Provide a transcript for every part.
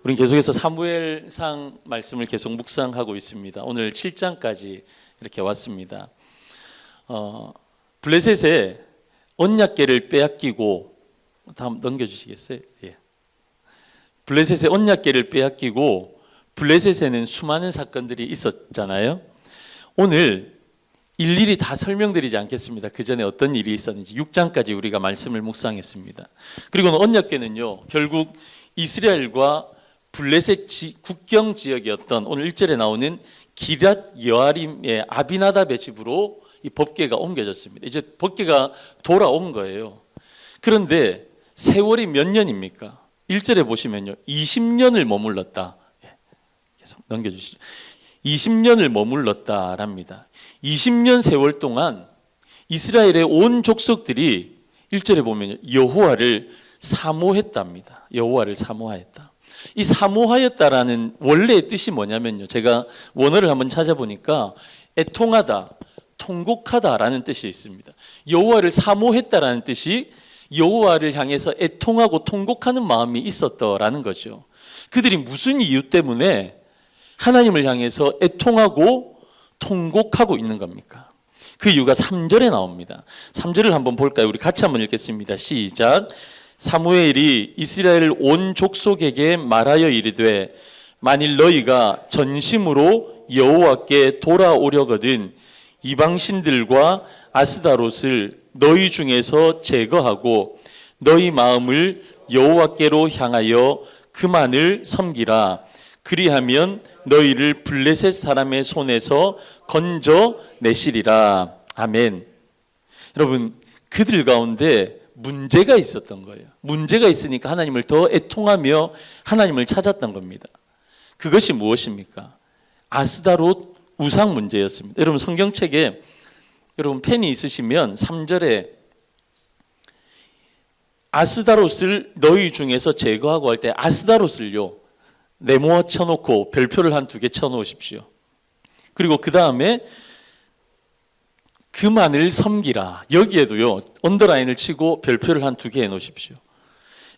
우리는 계속해서 사무엘상 말씀을 계속 묵상하고 있습니다. 오늘 7장까지 이렇게 왔습니다. 블레셋의 언약궤를 빼앗기고, 다음 넘겨주시겠어요? 예. 블레셋의 언약궤를 빼앗기고 블레셋에는 수많은 사건들이 있었잖아요. 오늘 일일이 다 설명드리지 않겠습니다. 그 전에 어떤 일이 있었는지 6장까지 우리가 말씀을 묵상했습니다. 그리고 언약궤는요, 결국 이스라엘과 블레셋 국경 지역이었던 오늘 1절에 나오는 기럇 여아림의 아비나답의 집으로 이 법궤가 옮겨졌습니다. 이제 법궤가 돌아온 거예요. 그런데 세월이 몇 년입니까? 1절에 보시면요, 20년을 머물렀다. 계속 넘겨주시죠. 20년을 머물렀다랍니다. 20년 세월 동안 이스라엘의 온 족속들이 1절에 보면 여호와를 사모했답니다. 여호와를 사모하였다. 이 사모하였다라는 원래의 뜻이 뭐냐면요, 제가 원어를 한번 찾아보니까 애통하다, 통곡하다라는 뜻이 있습니다. 여호와를 사모했다라는 뜻이 여호와를 향해서 애통하고 통곡하는 마음이 있었더라는 거죠. 그들이 무슨 이유 때문에 하나님을 향해서 애통하고 통곡하고 있는 겁니까? 그 이유가 3절에 나옵니다. 3절을 한번 볼까요? 우리 같이 한번 읽겠습니다. 시작. 사무엘이 이스라엘 온 족속에게 말하여 이르되 만일 너희가 전심으로 여호와께 돌아오려거든 이방신들과 아스다롯을 너희 중에서 제거하고 너희 마음을 여호와께로 향하여 그만을 섬기라. 그리하면 너희를 블레셋 사람의 손에서 건져내시리라. 아멘. 여러분, 그들 가운데 문제가 있었던 거예요. 문제가 있으니까 하나님을 더 애통하며 하나님을 찾았던 겁니다. 그것이 무엇입니까? 아스다롯 우상 문제였습니다. 여러분, 성경책에 여러분 펜이 있으시면 3절에 아스다롯을 너희 중에서 제거하고 할 때 아스다롯을요 네모와 쳐놓고 별표를 한 2개 쳐놓으십시오. 그리고 그 다음에 그만을 섬기라. 여기에도요 언더라인을 치고 별표를 한 2개 해놓으십시오.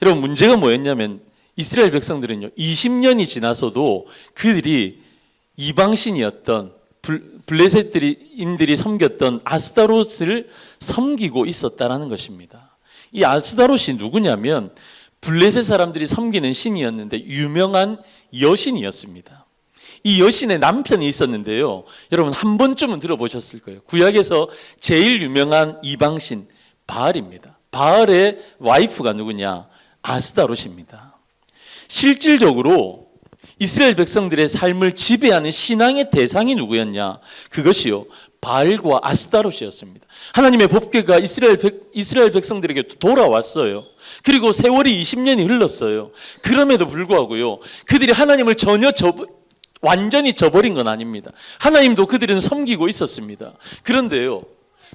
여러분, 문제가 뭐였냐면 이스라엘 백성들은요 20년이 지나서도 그들이 이방신이었던 블레셋인들이 섬겼던 아스다롯을 섬기고 있었다라는 것입니다. 이 아스다롯이 누구냐면 블레셋 사람들이 섬기는 신이었는데 유명한 여신이었습니다. 이 여신의 남편이 있었는데요, 여러분 한 번쯤은 들어보셨을 거예요. 구약에서 제일 유명한 이방신 바알입니다. 바알의 와이프가 누구냐? 아스다롯입니다. 실질적으로 이스라엘 백성들의 삶을 지배하는 신앙의 대상이 누구였냐? 그것이요 바알과 아스다롯이었습니다. 하나님의 법궤가 이스라엘 백성들에게 돌아왔어요. 그리고 세월이 20년이 흘렀어요. 그럼에도 불구하고요 그들이 하나님을 전혀 완전히 저버린 건 아닙니다. 하나님도 그들은 섬기고 있었습니다. 그런데요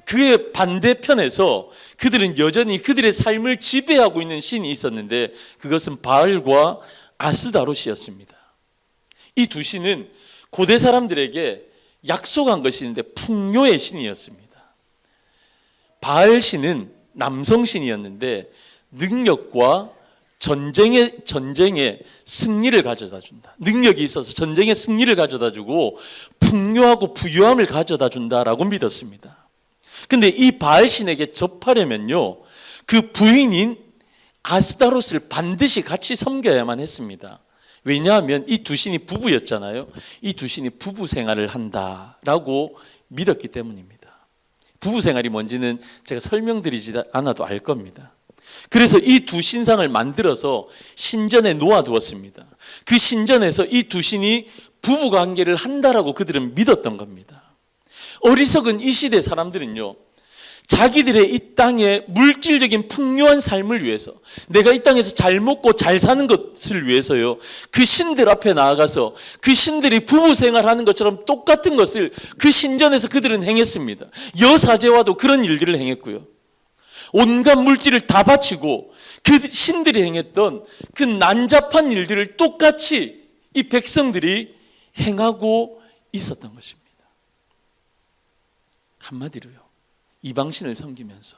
그의 반대편에서 그들은 여전히 그들의 삶을 지배하고 있는 신이 있었는데 그것은 바알과 아스다롯이었습니다. 이 두 신은 고대 사람들에게 약속한 것이 있는데 풍요의 신이었습니다. 바알 신은 남성 신이었는데 능력과 전쟁의 승리를 가져다 준다. 능력이 있어서 전쟁의 승리를 가져다 주고 풍요하고 부유함을 가져다 준다라고 믿었습니다. 근데 이 바알 신에게 접하려면요 그 부인인 아스다롯을 반드시 같이 섬겨야만 했습니다. 왜냐하면 이 두 신이 부부였잖아요. 이 두 신이 부부 생활을 한다라고 믿었기 때문입니다. 부부 생활이 뭔지는 제가 설명드리지 않아도 알 겁니다. 그래서 이 두 신상을 만들어서 신전에 놓아두었습니다. 그 신전에서 이 두 신이 부부 관계를 한다라고 그들은 믿었던 겁니다. 어리석은 이 시대 사람들은요 자기들의 이 땅의 물질적인 풍요한 삶을 위해서, 내가 이 땅에서 잘 먹고 잘 사는 것을 위해서요 그 신들 앞에 나아가서 그 신들이 부부 생활하는 것처럼 똑같은 것을 그 신전에서 그들은 행했습니다. 여사제와도 그런 일들을 행했고요 온갖 물질을 다 바치고 그 신들이 행했던 그 난잡한 일들을 똑같이 이 백성들이 행하고 있었던 것입니다. 한마디로요 이방신을 섬기면서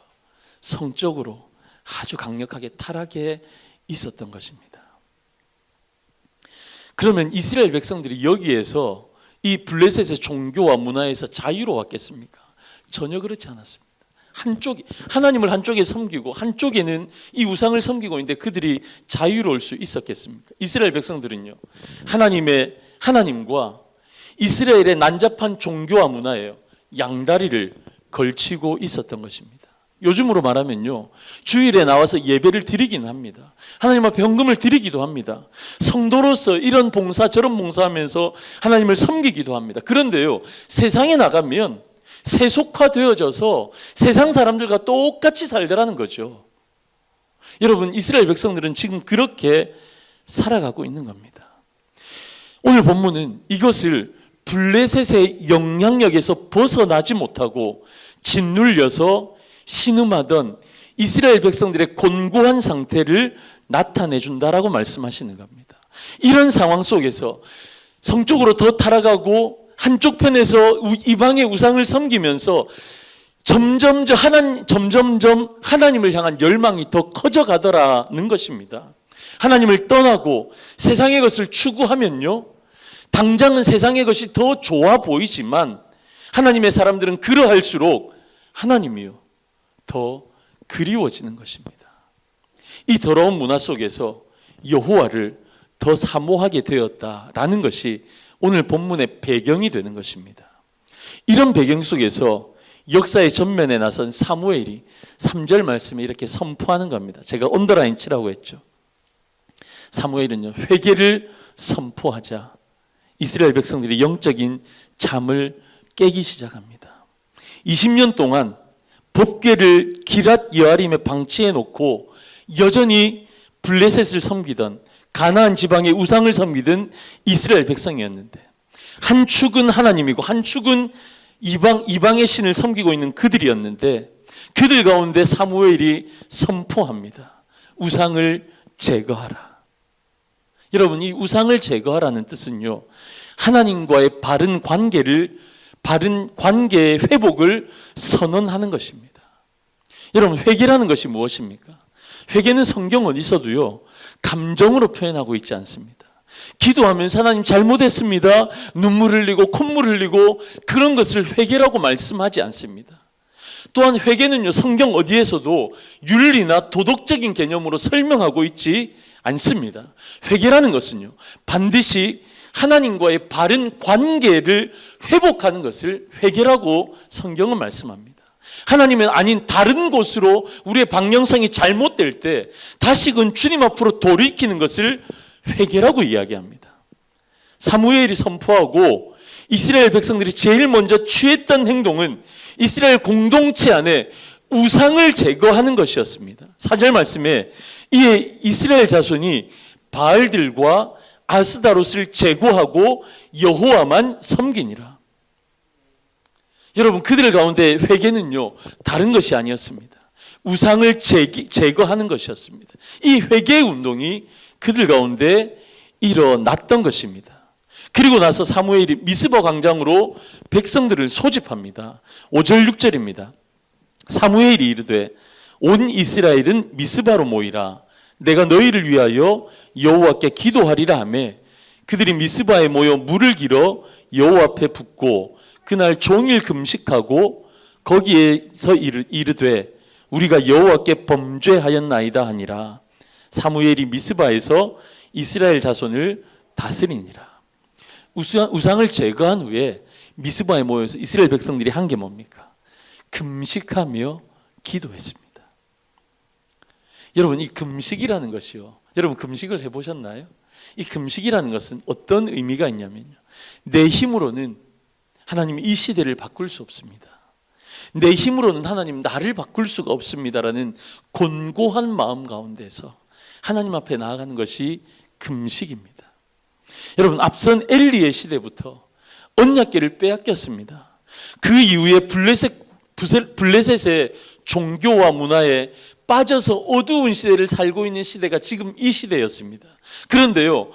성적으로 아주 강력하게 타락해 있었던 것입니다. 그러면 이스라엘 백성들이 여기에서 이 블레셋의 종교와 문화에서 자유로웠겠습니까? 전혀 그렇지 않았습니다. 한쪽이 하나님을 한쪽에 섬기고 한쪽에는 이 우상을 섬기고 있는데 그들이 자유로울 수 있었겠습니까? 이스라엘 백성들은요, 하나님과 이스라엘의 난잡한 종교와 문화에 양다리를 걸치고 있었던 것입니다. 요즘으로 말하면요, 주일에 나와서 예배를 드리긴 합니다. 하나님 앞에 헌금을 드리기도 합니다. 성도로서 이런 봉사 저런 봉사하면서 하나님을 섬기기도 합니다. 그런데요, 세상에 나가면 세속화되어져서 세상 사람들과 똑같이 살더라는 거죠. 여러분, 이스라엘 백성들은 지금 그렇게 살아가고 있는 겁니다. 오늘 본문은 이것을 블레셋의 영향력에서 벗어나지 못하고 짓눌려서 신음하던 이스라엘 백성들의 곤고한 상태를 나타내 준다라고 말씀하시는 겁니다. 이런 상황 속에서 성적으로 더 타락하고 한쪽 편에서 이방의 우상을 섬기면서 점점 하나님을 향한 열망이 더 커져가더라는 것입니다. 하나님을 떠나고 세상의 것을 추구하면요, 당장은 세상의 것이 더 좋아 보이지만 하나님의 사람들은 그러할수록 하나님이요 더 그리워지는 것입니다. 이 더러운 문화 속에서 여호와를 더 사모하게 되었다라는 것이 오늘 본문의 배경이 되는 것입니다. 이런 배경 속에서 역사의 전면에 나선 사무엘이 3절 말씀에 이렇게 선포하는 겁니다. 제가 언더라인 치라고 했죠. 사무엘은요, 회개를 선포하자 이스라엘 백성들이 영적인 잠을 깨기 시작합니다. 20년 동안 법궤를 기랏 여아림에 방치해 놓고 여전히 블레셋을 섬기던 가나안 지방의 우상을 섬기던 이스라엘 백성이었는데, 한 축은 하나님이고 한 축은 이방의 신을 섬기고 있는 그들이었는데, 그들 가운데 사무엘이 선포합니다. 우상을 제거하라. 여러분, 이 우상을 제거하라는 뜻은요, 하나님과의 바른 관계의 회복을 선언하는 것입니다. 여러분, 회개라는 것이 무엇입니까? 회개는 성경 어디서도요, 감정으로 표현하고 있지 않습니다. 기도하면서 하나님 잘못했습니다, 눈물 흘리고 콧물 흘리고 그런 것을 회개라고 말씀하지 않습니다. 또한 회개는요, 성경 어디에서도 윤리나 도덕적인 개념으로 설명하고 있지 않습니다. 회개라는 것은요, 반드시 하나님과의 바른 관계를 회복하는 것을 회개라고 성경은 말씀합니다. 하나님은 아닌 다른 곳으로 우리의 방향성이 잘못될 때 다시금 주님 앞으로 돌이키는 것을 회개라고 이야기합니다. 사무엘이 선포하고 이스라엘 백성들이 제일 먼저 취했던 행동은 이스라엘 공동체 안에 우상을 제거하는 것이었습니다. 4절 말씀에 이에 이스라엘 자손이 바알들과 아스다롯을 제거하고 여호와만 섬기니라. 여러분, 그들 가운데 회개는요, 다른 것이 아니었습니다. 우상을 제거하는 것이었습니다. 이 회개의 운동이 그들 가운데 일어났던 것입니다. 그리고 나서 사무엘이 미스바 광장으로 백성들을 소집합니다. 5절 6절입니다. 사무엘이 이르되 온 이스라엘은 미스바로 모이라. 내가 너희를 위하여 여호와께 기도하리라 하매 그들이 미스바에 모여 물을 길어 여호와 앞에 붓고 그날 종일 금식하고 거기에서 이르되 우리가 여호와께 범죄하였나이다 하니라. 사무엘이 미스바에서 이스라엘 자손을 다스리니라. 우상을 제거한 후에 미스바에 모여서 이스라엘 백성들이 한 게 뭡니까? 금식하며 기도했습니다. 여러분, 이 금식이라는 것이요, 여러분 금식을 해보셨나요? 이 금식이라는 것은 어떤 의미가 있냐면요, 내 힘으로는 하나님 이 시대를 바꿀 수 없습니다. 내 힘으로는 하나님 나를 바꿀 수가 없습니다라는 곤고한 마음 가운데서 하나님 앞에 나아가는 것이 금식입니다. 여러분, 앞선 엘리의 시대부터 언약궤를 빼앗겼습니다. 그 이후에 블레셋의 종교와 문화에 빠져서 어두운 시대를 살고 있는 시대가 지금 이 시대였습니다. 그런데요,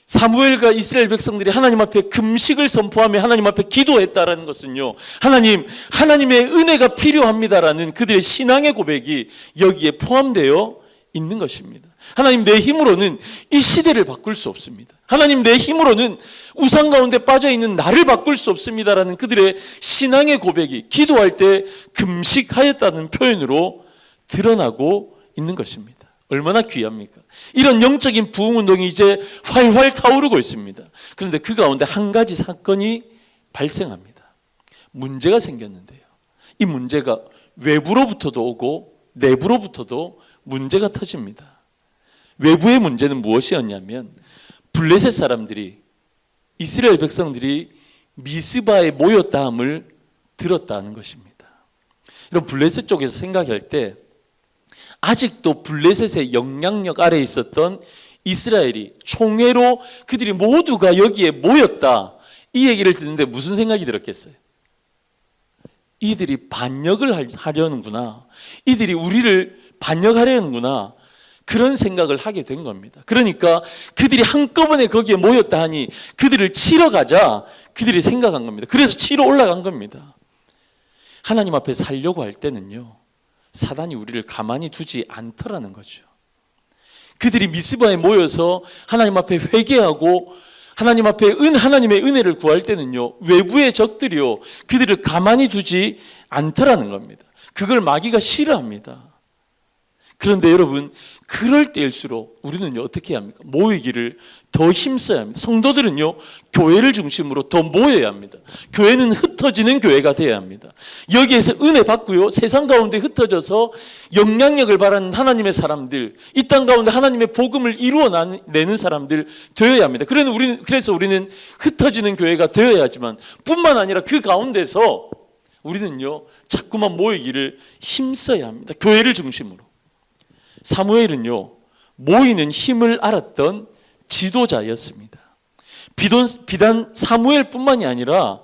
사무엘과 이스라엘 백성들이 하나님 앞에 금식을 선포하며 하나님 앞에 기도했다라는 것은요, 하나님의 은혜가 필요합니다라는 그들의 신앙의 고백이 여기에 포함되어 있는 것입니다. 하나님, 내 힘으로는 이 시대를 바꿀 수 없습니다. 하나님, 내 힘으로는 우상 가운데 빠져있는 나를 바꿀 수 없습니다라는 그들의 신앙의 고백이 기도할 때 금식하였다는 표현으로 드러나고 있는 것입니다. 얼마나 귀합니까? 이런 영적인 부흥운동이 이제 활활 타오르고 있습니다. 그런데 그 가운데 한 가지 사건이 발생합니다. 문제가 생겼는데요. 이 문제가 외부로부터도 오고 내부로부터도 문제가 터집니다. 외부의 문제는 무엇이었냐면 블레셋 사람들이, 이스라엘 백성들이 미스바에 모였다함을 들었다는 것입니다. 여러분, 블레셋 쪽에서 생각할 때 아직도 블레셋의 영향력 아래에 있었던 이스라엘이 총회로 그들이 모두가 여기에 모였다, 이 얘기를 듣는데 무슨 생각이 들었겠어요? 이들이 반역을 하려는구나, 이들이 우리를 반역하려는구나, 그런 생각을 하게 된 겁니다. 그러니까 그들이 한꺼번에 거기에 모였다 하니 그들을 치러 가자, 그들이 생각한 겁니다. 그래서 치러 올라간 겁니다. 하나님 앞에 살려고 할 때는요, 사단이 우리를 가만히 두지 않더라는 거죠. 그들이 미스바에 모여서 하나님 앞에 회개하고 하나님 앞에 하나님의 은혜를 구할 때는요, 외부의 적들이요, 그들을 가만히 두지 않더라는 겁니다. 그걸 마귀가 싫어합니다. 그런데 여러분, 그럴 때일수록 우리는요, 어떻게 해야 합니까? 모이기를 더 힘써야 합니다. 성도들은요, 교회를 중심으로 더 모여야 합니다. 교회는 흩어지는 교회가 되어야 합니다. 여기에서 은혜 받고요, 세상 가운데 흩어져서 영향력을 발하는 하나님의 사람들, 이 땅 가운데 하나님의 복음을 이루어내는 사람들 되어야 합니다. 그래서 우리는 흩어지는 교회가 되어야 하지만 뿐만 아니라 그 가운데서 우리는요, 자꾸만 모이기를 힘써야 합니다. 교회를 중심으로. 사무엘은요, 모이는 힘을 알았던 지도자였습니다. 비단 사무엘뿐만이 아니라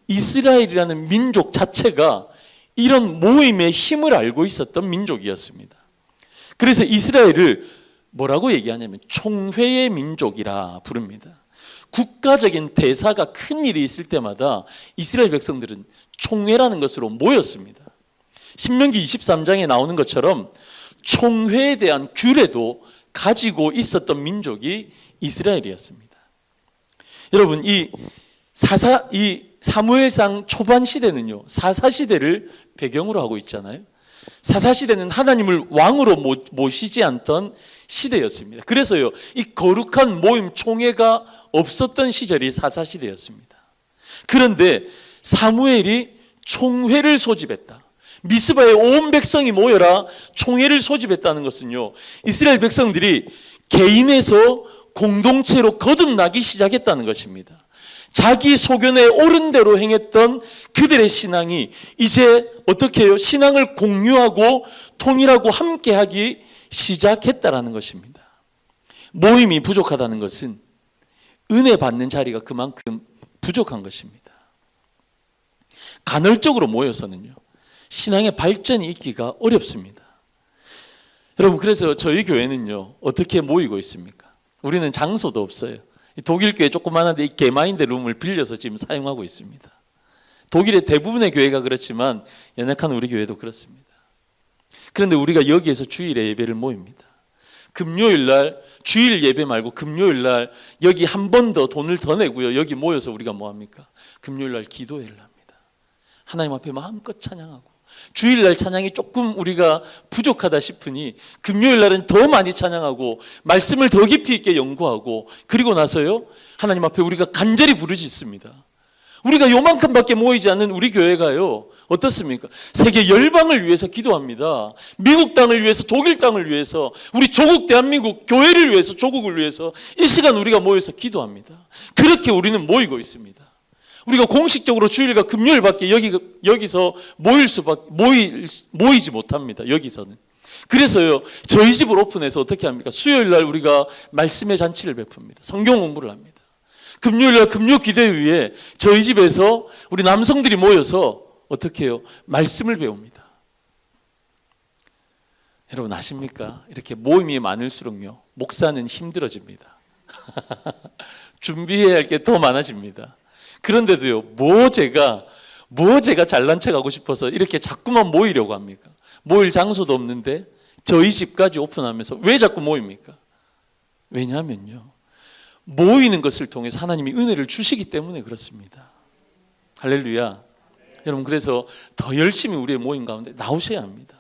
이스라엘이라는 민족 자체가 이런 모임의 힘을 알고 있었던 민족이었습니다. 그래서 이스라엘을 뭐라고 얘기하냐면 총회의 민족이라 부릅니다. 국가적인 대사가 큰 일이 있을 때마다 이스라엘 백성들은 총회라는 것으로 모였습니다. 신명기 23장에 나오는 것처럼 총회에 대한 규례도 가지고 있었던 민족이 이스라엘이었습니다. 여러분, 이 사무엘상 초반 시대는요, 사사시대를 배경으로 하고 있잖아요. 사사시대는 하나님을 왕으로 모시지 않던 시대였습니다. 그래서요, 이 거룩한 모임 총회가 없었던 시절이 사사시대였습니다. 그런데 사무엘이 총회를 소집했다, 미스바에 온 백성이 모여라 총회를 소집했다는 것은요, 이스라엘 백성들이 개인에서 공동체로 거듭나기 시작했다는 것입니다. 자기 소견에 옳은 대로 행했던 그들의 신앙이 이제 어떻게 해요? 신앙을 공유하고 통일하고 함께하기 시작했다라는 것입니다. 모임이 부족하다는 것은 은혜 받는 자리가 그만큼 부족한 것입니다. 간헐적으로 모여서는요, 신앙의 발전이 있기가 어렵습니다. 여러분, 그래서 저희 교회는요, 어떻게 모이고 있습니까? 우리는 장소도 없어요. 독일 교회 조그만한데 이 게마인드 룸을 빌려서 지금 사용하고 있습니다. 독일의 대부분의 교회가 그렇지만 연약한 우리 교회도 그렇습니다. 그런데 우리가 여기에서 주일에 예배를 모입니다. 금요일 날 주일 예배 말고 금요일 날 여기 한 번 더 돈을 더 내고요, 여기 모여서 우리가 뭐 합니까? 금요일 날 기도회를 합니다. 하나님 앞에 마음껏 찬양하고, 주일날 찬양이 조금 우리가 부족하다 싶으니 금요일 날은 더 많이 찬양하고 말씀을 더 깊이 있게 연구하고, 그리고 나서요, 하나님 앞에 우리가 간절히 부르짖습니다. 우리가 요만큼밖에 모이지 않는 우리 교회가요, 어떻습니까? 세계 열방을 위해서 기도합니다. 미국 땅을 위해서, 독일 땅을 위해서, 우리 조국 대한민국 교회를 위해서, 조국을 위해서 이 시간 우리가 모여서 기도합니다. 그렇게 우리는 모이고 있습니다. 우리가 공식적으로 주일과 금요일밖에 여기서 모이지 못합니다. 여기서는. 그래서요, 저희 집을 오픈해서 어떻게 합니까? 수요일 날 우리가 말씀의 잔치를 베풉니다. 성경 공부를 합니다. 금요일 날 금요 기도회 위에 저희 집에서 우리 남성들이 모여서 어떻게 해요? 말씀을 배웁니다. 여러분 아십니까? 이렇게 모임이 많을수록요, 목사는 힘들어집니다. 준비해야 할 게 더 많아집니다. 그런데도요, 뭐 제가 잘난 척하고 싶어서 이렇게 자꾸만 모이려고 합니까? 모일 장소도 없는데 저희 집까지 오픈하면서 왜 자꾸 모입니까? 왜냐하면요, 모이는 것을 통해서 하나님이 은혜를 주시기 때문에 그렇습니다. 할렐루야. 여러분, 그래서 더 열심히 우리의 모임 가운데 나오셔야 합니다.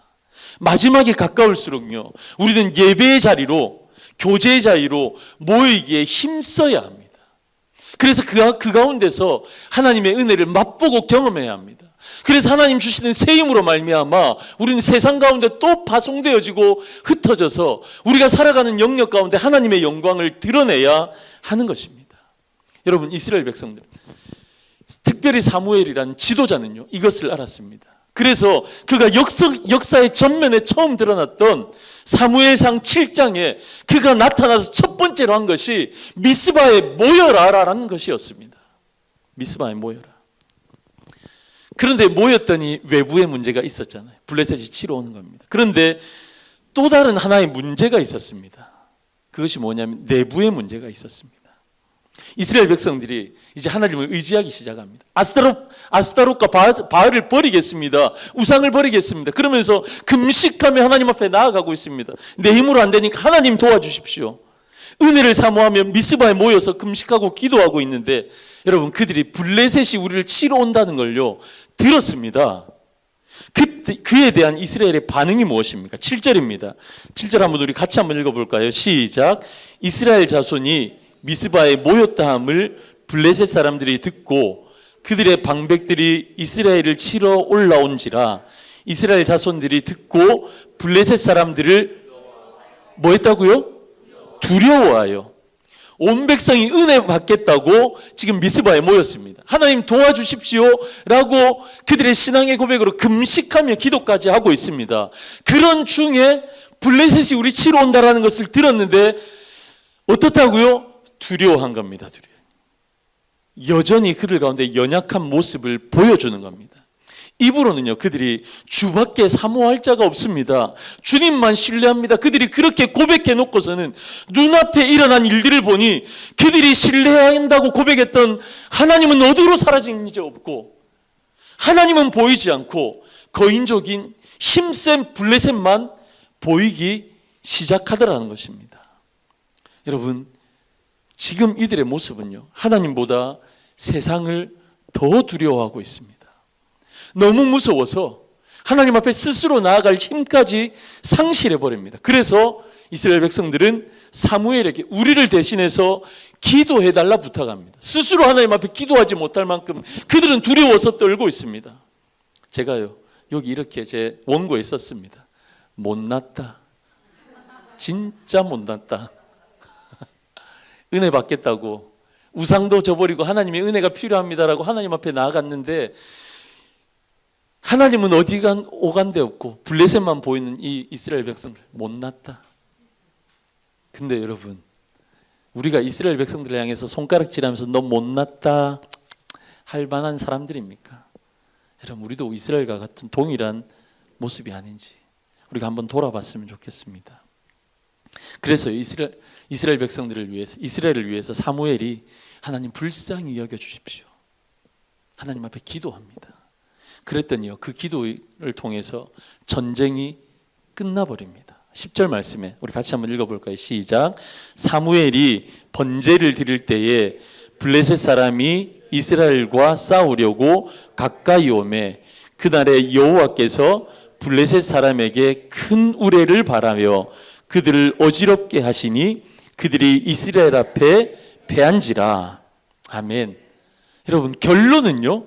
마지막에 가까울수록요, 우리는 예배의 자리로, 교제의 자리로 모이기에 힘써야 합니다. 그래서 그 가운데서 하나님의 은혜를 맛보고 경험해야 합니다. 그래서 하나님 주시는 새 힘으로 말미암아 우리는 세상 가운데 또 파송되어지고 흩어져서 우리가 살아가는 영역 가운데 하나님의 영광을 드러내야 하는 것입니다. 여러분, 이스라엘 백성들, 특별히 사무엘이라는 지도자는요, 이것을 알았습니다. 그래서 그가 역사의 전면에 처음 드러났던 사무엘상 7장에 그가 나타나서 첫 번째로 한 것이 미스바에 모여라라는 것이었습니다. 미스바에 모여라. 그런데 모였더니 외부의 문제가 있었잖아요. 블레셋이 치러 오는 겁니다. 그런데 또 다른 하나의 문제가 있었습니다. 그것이 뭐냐면 내부의 문제가 있었습니다. 이스라엘 백성들이 이제 하나님을 의지하기 시작합니다. 아스타롯과 바알을 버리겠습니다. 우상을 버리겠습니다. 그러면서 금식하며 하나님 앞에 나아가고 있습니다. 내 힘으로 안 되니까 하나님 도와주십시오. 은혜를 사모하며 미스바에 모여서 금식하고 기도하고 있는데, 여러분, 그들이 블레셋이 우리를 치러 온다는 걸요 들었습니다. 그에 대한 이스라엘의 반응이 무엇입니까? 7절입니다. 7절 한번 우리 같이 한번 읽어볼까요? 시작. 이스라엘 자손이 미스바에 모였다함을 블레셋 사람들이 듣고 그들의 방백들이 이스라엘을 치러 올라온지라. 이스라엘 자손들이 듣고 블레셋 사람들을 뭐 했다고요? 두려워하여 온 백성이 은혜 받겠다고 지금 미스바에 모였습니다. 하나님 도와주십시오 라고 그들의 신앙의 고백으로 금식하며 기도까지 하고 있습니다. 그런 중에 블레셋이 우리 치러 온다라는 것을 들었는데 어떻다고요? 두려워한 겁니다. 여전히 그들 가운데 연약한 모습을 보여주는 겁니다. 입으로는요, 그들이 주밖에 사모할 자가 없습니다. 주님만 신뢰합니다. 그들이 그렇게 고백해 놓고서는 눈앞에 일어난 일들을 보니 그들이 신뢰한다고 고백했던 하나님은 어디로 사라진지 없고, 하나님은 보이지 않고 거인적인 힘센 블레셋만 보이기 시작하더라는 것입니다. 여러분, 지금 이들의 모습은요, 하나님보다 세상을 더 두려워하고 있습니다. 너무 무서워서 하나님 앞에 스스로 나아갈 힘까지 상실해버립니다. 그래서 이스라엘 백성들은 사무엘에게 우리를 대신해서 기도해달라 부탁합니다. 스스로 하나님 앞에 기도하지 못할 만큼 그들은 두려워서 떨고 있습니다. 제가요, 여기 이렇게 제 원고에 썼습니다. 못났다. 진짜 못났다. 은혜 받겠다고 우상도 저버리고 하나님의 은혜가 필요합니다라고 하나님 앞에 나아갔는데 하나님은 어디 오간데 없고 블레셋만 보이는 이 이스라엘 백성들, 못났다. 근데 여러분, 우리가 이스라엘 백성들을 향해서 손가락질하면서 너 못났다 할 만한 사람들입니까? 여러분, 우리도 이스라엘과 같은 동일한 모습이 아닌지 우리가 한번 돌아봤으면 좋겠습니다. 그래서 이스라엘 백성들을 위해서, 이스라엘을 위해서 사무엘이 하나님 불쌍히 여겨주십시오, 하나님 앞에 기도합니다. 그랬더니요, 그 기도를 통해서 전쟁이 끝나버립니다. 10절 말씀에 우리 같이 한번 읽어볼까요? 시작. 사무엘이 번제를 드릴 때에 블레셋 사람이 이스라엘과 싸우려고 가까이 오매 그날에 여호와께서 블레셋 사람에게 큰 우레를 바라며 그들을 어지럽게 하시니 그들이 이스라엘 앞에 패한지라. 아멘. 여러분, 결론은요,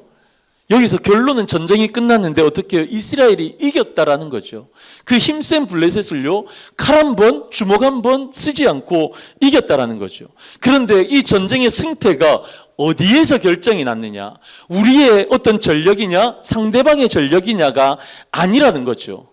여기서 결론은 전쟁이 끝났는데 어떻게 해요? 이스라엘이 이겼다라는 거죠. 그 힘센 블레셋을요, 칼 한 번, 주먹 한 번 쓰지 않고 이겼다라는 거죠. 그런데 이 전쟁의 승패가 어디에서 결정이 났느냐? 우리의 어떤 전력이냐, 상대방의 전력이냐가 아니라는 거죠.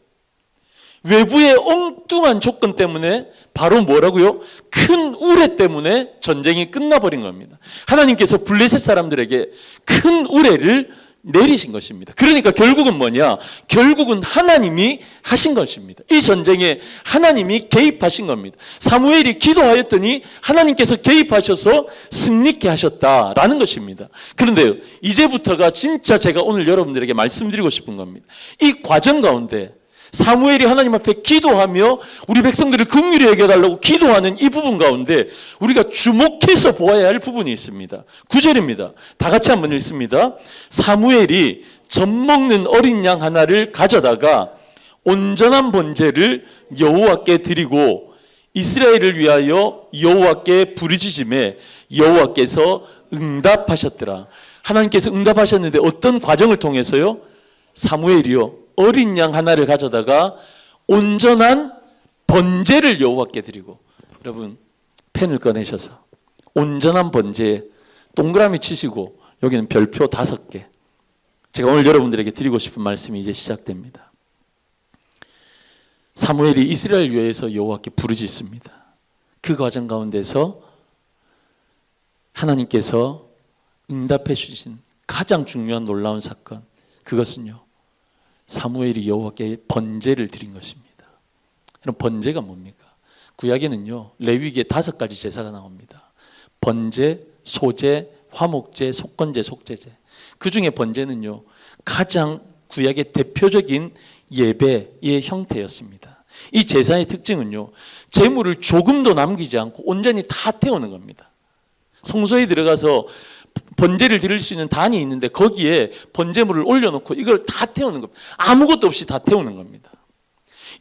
외부의 엉뚱한 조건 때문에, 바로 뭐라고요? 큰 우레 때문에 전쟁이 끝나버린 겁니다. 하나님께서 블레셋 사람들에게 큰 우레를 내리신 것입니다. 그러니까 결국은 뭐냐? 결국은 하나님이 하신 것입니다. 이 전쟁에 하나님이 개입하신 겁니다. 사무엘이 기도하였더니 하나님께서 개입하셔서 승리케 하셨다라는 것입니다. 그런데요, 이제부터가 진짜 제가 오늘 여러분들에게 말씀드리고 싶은 겁니다. 이 과정 가운데 사무엘이 하나님 앞에 기도하며 우리 백성들을 긍휼히 여겨달라고 기도하는 이 부분 가운데 우리가 주목해서 보아야 할 부분이 있습니다. 9절입니다. 다 같이 한번 읽습니다. 사무엘이 젖먹는 어린 양 하나를 가져다가 온전한 번제를 여호와께 드리고 이스라엘을 위하여 여호와께 부르짖음에 여호와께서 응답하셨더라. 하나님께서 응답하셨는데 어떤 과정을 통해서요? 사무엘이요, 어린 양 하나를 가져다가 온전한 번제를 여호와께 드리고, 여러분 펜을 꺼내셔서 온전한 번제 동그라미 치시고 여기는 별표 5개. 제가 오늘 여러분들에게 드리고 싶은 말씀이 이제 시작됩니다. 사무엘이 이스라엘 위해서 여호와께 부르짖습니다. 그 과정 가운데서 하나님께서 응답해 주신 가장 중요한 놀라운 사건, 그것은요, 사무엘이 여호와께 번제를 드린 것입니다. 그럼 번제가 뭡니까? 구약에는요, 레위기에 5가지 제사가 나옵니다. 번제, 소제, 화목제, 속건제, 속죄제. 그 중에 번제는요, 가장 구약의 대표적인 예배의 형태였습니다. 이 제사의 특징은요, 제물을 조금도 남기지 않고 온전히 다 태우는 겁니다. 성소에 들어가서 번제를 드릴 수 있는 단이 있는데 거기에 번제물을 올려놓고 이걸 다 태우는 겁니다. 아무것도 없이 다 태우는 겁니다.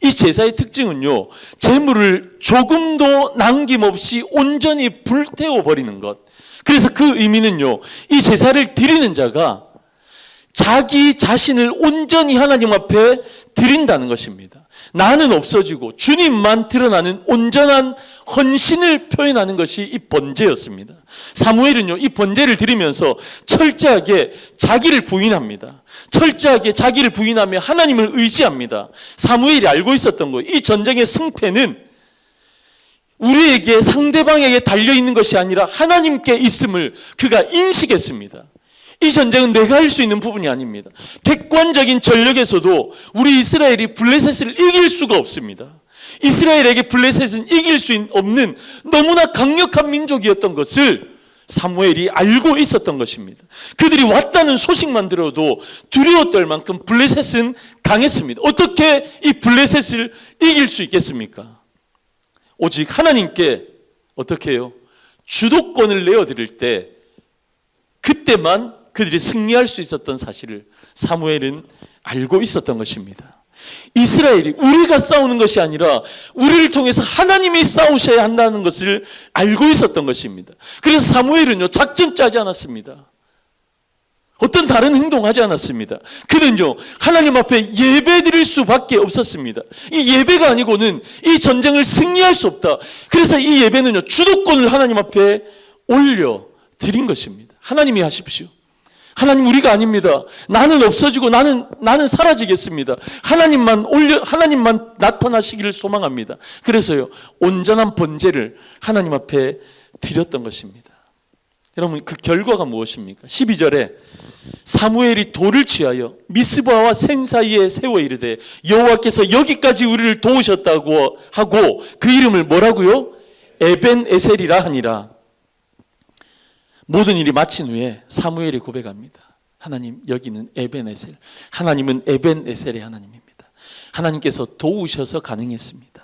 이 제사의 특징은요, 제물을 조금도 남김없이 온전히 불태워 버리는 것. 그래서 그 의미는요, 이 제사를 드리는 자가 자기 자신을 온전히 하나님 앞에 드린다는 것입니다. 나는 없어지고 주님만 드러나는 온전한 헌신을 표현하는 것이 이 번제였습니다. 사무엘은요, 이 번제를 드리면서 철저하게 자기를 부인합니다. 철저하게 자기를 부인하며 하나님을 의지합니다. 사무엘이 알고 있었던 거예요. 이 전쟁의 승패는 우리에게, 상대방에게 달려있는 것이 아니라 하나님께 있음을 그가 인식했습니다. 이 전쟁은 내가 할 수 있는 부분이 아닙니다. 객관적인 전력에서도 우리 이스라엘이 블레셋을 이길 수가 없습니다. 이스라엘에게 블레셋은 이길 수 없는 너무나 강력한 민족이었던 것을 사무엘이 알고 있었던 것입니다. 그들이 왔다는 소식만 들어도 두려웠던 만큼 블레셋은 강했습니다. 어떻게 이 블레셋을 이길 수 있겠습니까? 오직 하나님께 어떻게 해요? 주도권을 내어드릴 때 그때만 그들이 승리할 수 있었던 사실을 사무엘은 알고 있었던 것입니다. 이스라엘이 우리가 싸우는 것이 아니라 우리를 통해서 하나님이 싸우셔야 한다는 것을 알고 있었던 것입니다. 그래서 사무엘은요, 작전 짜지 않았습니다. 어떤 다른 행동하지 않았습니다. 그는요, 하나님 앞에 예배 드릴 수밖에 없었습니다. 이 예배가 아니고는 이 전쟁을 승리할 수 없다. 그래서 이 예배는요, 주도권을 하나님 앞에 올려 드린 것입니다. 하나님이 하십시오. 하나님, 우리가 아닙니다. 나는 없어지고 나는 사라지겠습니다. 하나님만 나타나시기를 소망합니다. 그래서요, 온전한 번제를 하나님 앞에 드렸던 것입니다. 여러분, 그 결과가 무엇입니까? 12절에 사무엘이 돌을 취하여 미스바와 센 사이에 세워 이르되 여호와께서 여기까지 우리를 도우셨다고 하고 그 이름을 뭐라고요? 에벤에셀이라 하니라. 모든 일이 마친 후에 사무엘이 고백합니다. 하나님, 여기는 에벤에셀. 하나님은 에벤에셀의 하나님입니다. 하나님께서 도우셔서 가능했습니다.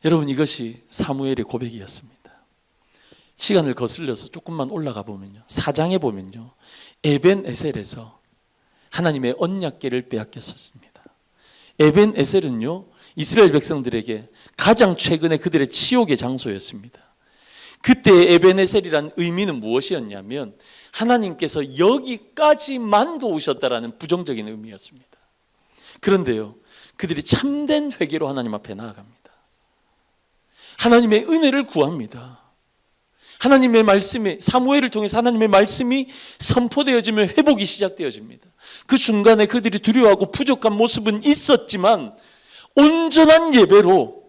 여러분, 이것이 사무엘의 고백이었습니다. 시간을 거슬려서 조금만 올라가 보면요, 4장에 보면요, 에벤에셀에서 하나님의 언약궤를 빼앗겼었습니다. 에벤에셀은요, 이스라엘 백성들에게 가장 최근에 그들의 치욕의 장소였습니다. 그때의 에벤에셀이란 의미는 무엇이었냐면 하나님께서 여기까지만 도우셨다라는 부정적인 의미였습니다. 그런데요, 그들이 참된 회개로 하나님 앞에 나아갑니다. 하나님의 은혜를 구합니다. 하나님의 말씀이, 사무엘을 통해서 하나님의 말씀이 선포되어지며 회복이 시작되어집니다. 그 중간에 그들이 두려워하고 부족한 모습은 있었지만 온전한 예배로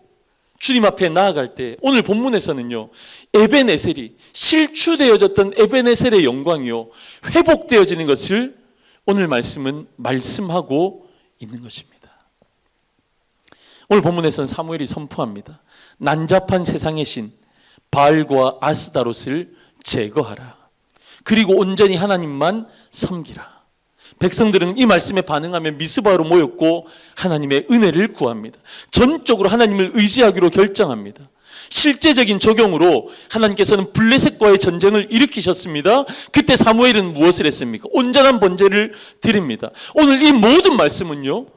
주님 앞에 나아갈 때, 오늘 본문에서는요, 에벤에셀이, 실추되어졌던 에벤에셀의 영광이요, 회복되어지는 것을 오늘 말씀은 말씀하고 있는 것입니다. 오늘 본문에서는 사무엘이 선포합니다. 난잡한 세상의 신 바알과 아스다롯을 제거하라. 그리고 온전히 하나님만 섬기라. 백성들은 이 말씀에 반응하며 미스바로 모였고 하나님의 은혜를 구합니다. 전적으로 하나님을 의지하기로 결정합니다. 실제적인 적용으로 하나님께서는 블레셋과의 전쟁을 일으키셨습니다. 그때 사무엘은 무엇을 했습니까? 온전한 번제를 드립니다. 오늘 이 모든 말씀은요,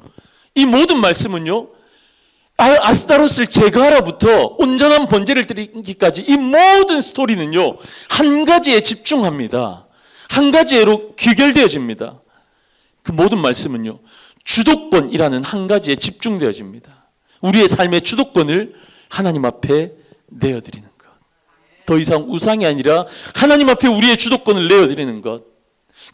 아스타로스를 제거하라부터 온전한 번제를 드리기까지 이 모든 스토리는요, 한 가지에 집중합니다. 한 가지로 귀결되어집니다. 그 모든 말씀은요, 주도권이라는 한 가지에 집중되어집니다. 우리의 삶의 주도권을 하나님 앞에 내어드리는 것. 더 이상 우상이 아니라 하나님 앞에 우리의 주도권을 내어드리는 것.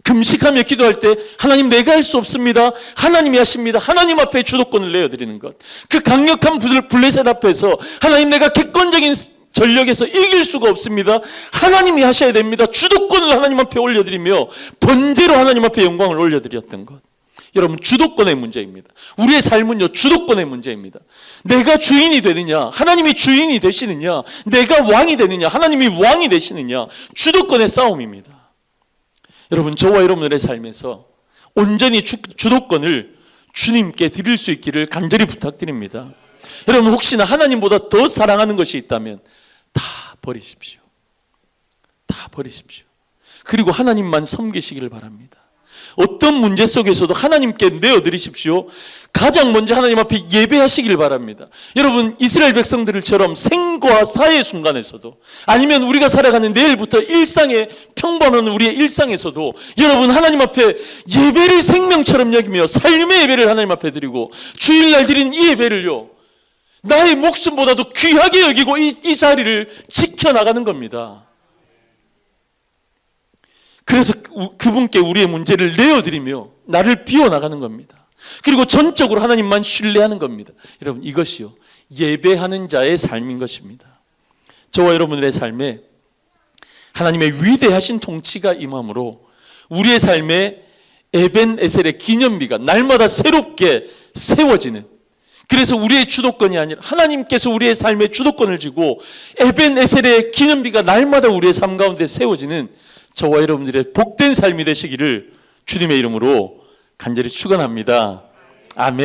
금식하며 기도할 때 하나님 내가 할 수 없습니다. 하나님이 하십니다. 하나님 앞에 주도권을 내어드리는 것. 그 강력한 블레셋 앞에서 하나님 내가 객관적인 전력에서 이길 수가 없습니다. 하나님이 하셔야 됩니다. 주도권을 하나님 앞에 올려드리며 번제로 하나님 앞에 영광을 올려드렸던 것. 여러분, 주도권의 문제입니다. 우리의 삶은요, 주도권의 문제입니다. 내가 주인이 되느냐, 하나님이 주인이 되시느냐, 내가 왕이 되느냐, 하나님이 왕이 되시느냐, 주도권의 싸움입니다. 여러분, 저와 여러분들의 삶에서 온전히 주도권을 주님께 드릴 수 있기를 간절히 부탁드립니다. 여러분, 혹시나 하나님보다 더 사랑하는 것이 있다면 다 버리십시오. 다 버리십시오. 그리고 하나님만 섬기시기를 바랍니다. 어떤 문제 속에서도 하나님께 내어드리십시오. 가장 먼저 하나님 앞에 예배하시길 바랍니다. 여러분, 이스라엘 백성들처럼 생과 사의 순간에서도, 아니면 우리가 살아가는 내일부터 일상의 평범한 우리의 일상에서도 여러분, 하나님 앞에 예배를 생명처럼 여기며 삶의 예배를 하나님 앞에 드리고, 주일날 드린 이 예배를요, 나의 목숨보다도 귀하게 여기고 이 자리를 지켜나가는 겁니다. 그래서 그분께 우리의 문제를 내어드리며 나를 비워나가는 겁니다. 그리고 전적으로 하나님만 신뢰하는 겁니다. 여러분, 이것이요, 예배하는 자의 삶인 것입니다. 저와 여러분들의 삶에 하나님의 위대하신 통치가 임함으로 우리의 삶에 에벤에셀의 기념비가 날마다 새롭게 세워지는, 그래서 우리의 주도권이 아니라 하나님께서 우리의 삶의 주도권을 쥐고 에벤에셀의 기념비가 날마다 우리의 삶 가운데 세워지는 저와 여러분들의 복된 삶이 되시기를 주님의 이름으로 간절히 축원합니다. 아멘.